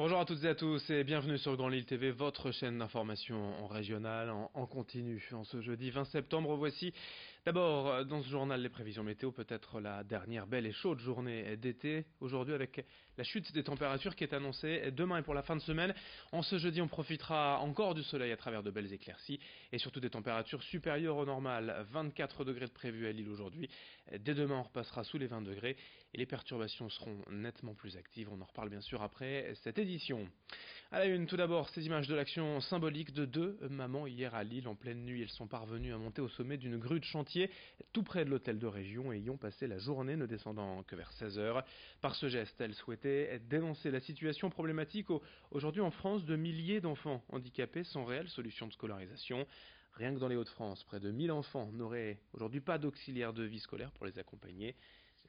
Bonjour à toutes et à tous et bienvenue sur Grand Lille TV, votre chaîne d'information en régional, en continu. En ce jeudi 20 septembre, voici d'abord dans ce journal les prévisions météo, peut-être la dernière belle et chaude journée d'été. Aujourd'hui avec la chute des températures qui est annoncée demain et pour la fin de semaine. En ce jeudi, on profitera encore du soleil à travers de belles éclaircies et surtout des températures supérieures au normal. 24 degrés de prévu à Lille aujourd'hui. Dès demain, on repassera sous les 20 degrés et les perturbations seront nettement plus actives. On en reparle bien sûr après cette édition. À la une, tout d'abord, ces images de l'action symbolique de deux mamans hier à Lille. En pleine nuit, elles sont parvenues à monter au sommet d'une grue de chantier tout près de l'hôtel de région et y ont passé la journée, ne descendant que vers 16h. Par ce geste, elles souhaitaient dénoncer la situation problématique aujourd'hui en France de milliers d'enfants handicapés sans réelle solution de scolarisation. Rien que dans les Hauts-de-France, près de 1000 enfants n'auraient aujourd'hui pas d'auxiliaire de vie scolaire pour les accompagner.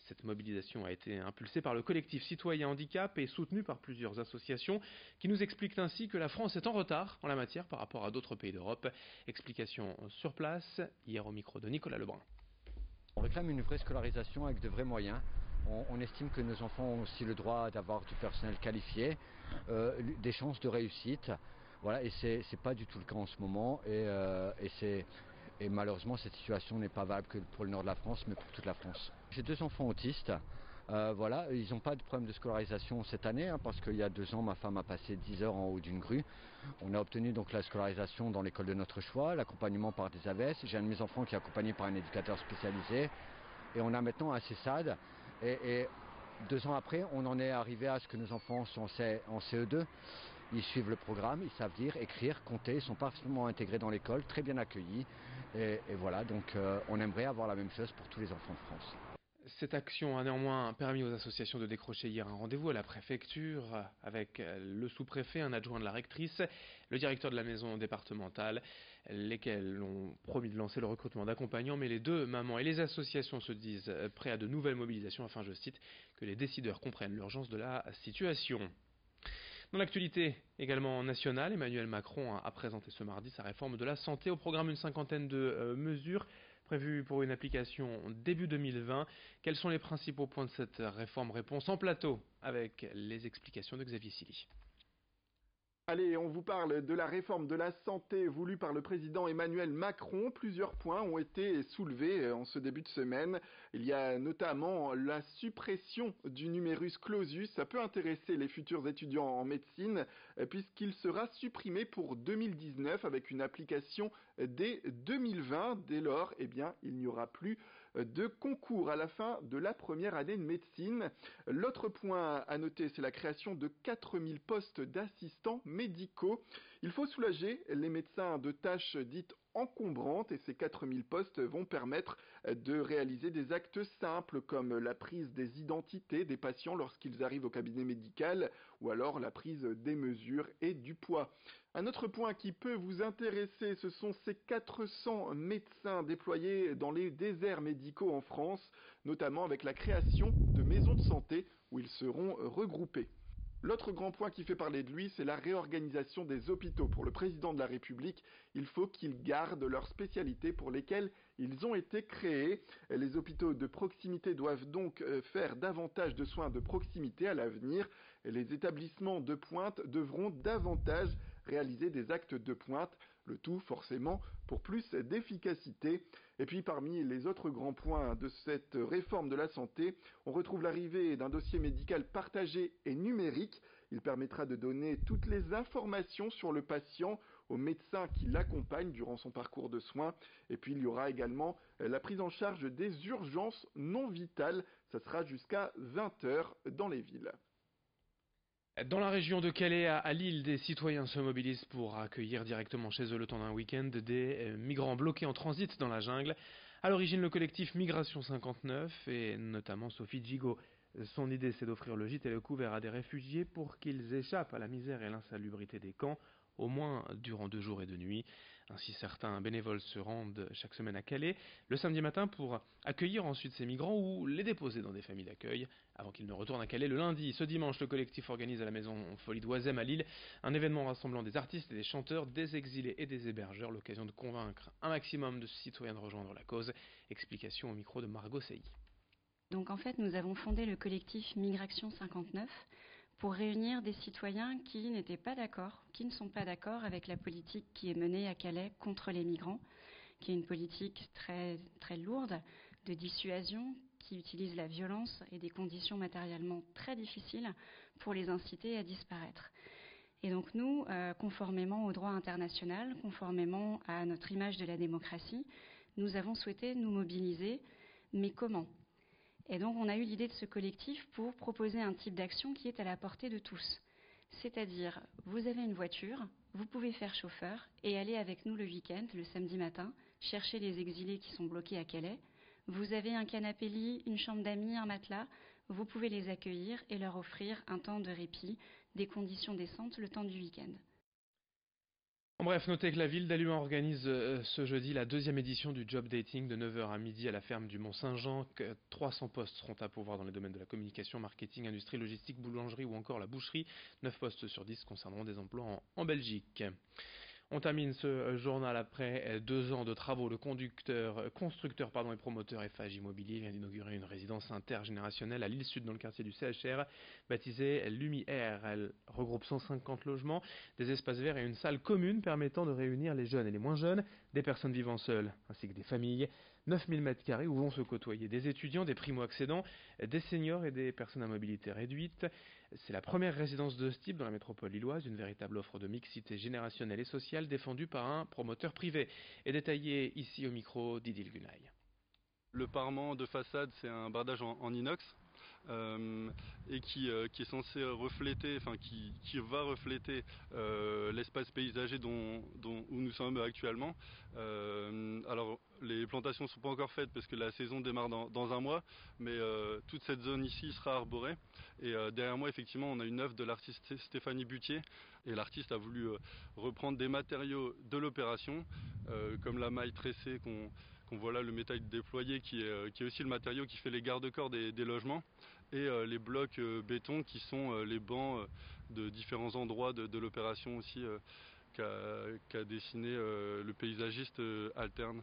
Cette mobilisation a été impulsée par le collectif Citoyen Handicap et soutenue par plusieurs associations qui nous expliquent ainsi que la France est en retard en la matière par rapport à d'autres pays d'Europe. Explication sur place, hier au micro de Nicolas Lebrun. On réclame une vraie scolarisation avec de vrais moyens. On estime que nos enfants ont aussi le droit d'avoir du personnel qualifié, des chances de réussite. Voilà, et c'est pas du tout le cas en ce moment. Et malheureusement, cette situation n'est pas valable que pour le nord de la France, mais pour toute la France. J'ai deux enfants autistes. Voilà, ils n'ont pas de problème de scolarisation cette année, parce qu'il y a 2 ans, ma femme a passé 10 heures en haut d'une grue. On a obtenu donc la scolarisation dans l'école de notre choix, l'accompagnement par des AVS. J'ai un de mes enfants qui est accompagné par un éducateur spécialisé. Et on a maintenant un CESAD. Et 2 ans après, on en est arrivé à ce que nos enfants sont en CE2. Ils suivent le programme, ils savent lire, écrire, compter, ils sont parfaitement intégrés dans l'école, très bien accueillis. Et voilà, donc on aimerait avoir la même chose pour tous les enfants de France. Cette action a néanmoins permis aux associations de décrocher hier un rendez-vous à la préfecture avec le sous-préfet, un adjoint de la rectrice, le directeur de la maison départementale, lesquels ont promis de lancer le recrutement d'accompagnants, mais les deux mamans et les associations se disent prêts à de nouvelles mobilisations afin, je cite, que les décideurs comprennent l'urgence de la situation. Dans l'actualité également nationale, Emmanuel Macron a présenté ce mardi sa réforme de la santé. Au programme une cinquantaine de mesures prévues pour une application début 2020. Quels sont les principaux points de cette réforme? Réponse en plateau avec les explications de Xavier Silly. Allez, on vous parle de la réforme de la santé voulue par le président Emmanuel Macron. Plusieurs points ont été soulevés en ce début de semaine. Il y a notamment la suppression du numerus clausus. Ça peut intéresser les futurs étudiants en médecine puisqu'il sera supprimé pour 2019 avec une application dès 2020. Dès lors, il n'y aura plus de concours à la fin de la première année de médecine. L'autre point à noter, c'est la création de 4000 postes d'assistants médicaux. Il faut soulager les médecins de tâches dites encombrantes et ces 4000 postes vont permettre de réaliser des actes simples comme la prise des identités des patients lorsqu'ils arrivent au cabinet médical ou alors la prise des mesures et du poids. Un autre point qui peut vous intéresser, ce sont ces 400 médecins déployés dans les déserts médicaux en France, notamment avec la création de maisons de santé où ils seront regroupés. L'autre grand point qui fait parler de lui, c'est la réorganisation des hôpitaux. Pour le président de la République, il faut qu'ils gardent leurs spécialités pour lesquelles ils ont été créés. Les hôpitaux de proximité doivent donc faire davantage de soins de proximité à l'avenir. Les établissements de pointe devront davantage réaliser des actes de pointe, le tout forcément pour plus d'efficacité. Et puis parmi les autres grands points de cette réforme de la santé, on retrouve l'arrivée d'un dossier médical partagé et numérique. Il permettra de donner toutes les informations sur le patient au médecin qui l'accompagne durant son parcours de soins. Et puis il y aura également la prise en charge des urgences non vitales. Ça sera jusqu'à 20h dans les villes. Dans la région de Calais, à Lille, des citoyens se mobilisent pour accueillir directement chez eux le temps d'un week-end des migrants bloqués en transit dans la jungle. À l'origine, le collectif Migration 59 et notamment Sophie Gigot. Son idée, c'est d'offrir le gîte et le couvert à des réfugiés pour qu'ils échappent à la misère et l'insalubrité des camps, au moins durant 2 jours et 2 nuits. Ainsi, certains bénévoles se rendent chaque semaine à Calais le samedi matin pour accueillir ensuite ces migrants ou les déposer dans des familles d'accueil avant qu'ils ne retournent à Calais le lundi. Ce dimanche, le collectif organise à la maison Folie d'Oisem à Lille un événement rassemblant des artistes et des chanteurs, des exilés et des hébergeurs, l'occasion de convaincre un maximum de citoyens de rejoindre la cause. Explication au micro de Margot Sey. Donc en fait, nous avons fondé le collectif Migration 59 pour réunir des citoyens qui n'étaient pas d'accord, qui ne sont pas d'accord avec la politique qui est menée à Calais contre les migrants, qui est une politique très, très lourde de dissuasion, qui utilise la violence et des conditions matériellement très difficiles pour les inciter à disparaître. Et donc nous, conformément au droit international, conformément à notre image de la démocratie, nous avons souhaité nous mobiliser. Mais comment ? Et donc on a eu l'idée de ce collectif pour proposer un type d'action qui est à la portée de tous. C'est-à-dire, vous avez une voiture, vous pouvez faire chauffeur et aller avec nous le week-end, le samedi matin, chercher les exilés qui sont bloqués à Calais. Vous avez un canapé-lit, une chambre d'amis, un matelas, vous pouvez les accueillir et leur offrir un temps de répit, des conditions décentes le temps du week-end. En bref, notez que la ville d'Alluin organise ce jeudi la 2e édition du Job Dating de 9h à midi à la ferme du Mont-Saint-Jean. 300 postes seront à pourvoir dans les domaines de la communication, marketing, industrie, logistique, boulangerie ou encore la boucherie. 9 postes sur 10 concerneront des emplois en Belgique. On termine ce journal après 2 ans de travaux. Le constructeur et promoteur Eiffage Immobilier vient d'inaugurer une résidence intergénérationnelle à Lille-Sud dans le quartier du CHR, baptisée Lumière. Elle regroupe 150 logements, des espaces verts et une salle commune permettant de réunir les jeunes et les moins jeunes, des personnes vivant seules ainsi que des familles. 9000 m² où vont se côtoyer des étudiants, des primo-accédants, des seniors et des personnes à mobilité réduite. C'est la première résidence de ce type dans la métropole lilloise, une véritable offre de mixité générationnelle et sociale défendue par un promoteur privé. Et détaillée ici au micro d'Idil Gunaï. Le parement de façade, c'est un bardage en inox. Et qui est censé refléter, qui va refléter l'espace paysager où nous sommes actuellement. Alors les plantations ne sont pas encore faites parce que la saison démarre dans un mois, mais toute cette zone ici sera arborée. Et derrière moi, effectivement, on a une œuvre de l'artiste Stéphanie Butier, et l'artiste a voulu reprendre des matériaux de l'opération, comme la maille tressée qu'on voit là, le métal déployé qui est aussi le matériau qui fait les garde-corps des logements, et les blocs béton qui sont les bancs de différents endroits de l'opération aussi qu'a dessiné le paysagiste Alterne.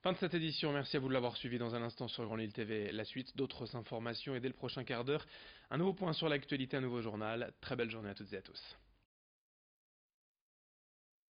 Fin de cette édition, merci à vous de l'avoir suivi. Dans un instant sur Grand Lille TV, la suite d'autres informations et dès le prochain quart d'heure, un nouveau point sur l'actualité, un nouveau journal. Très belle journée à toutes et à tous.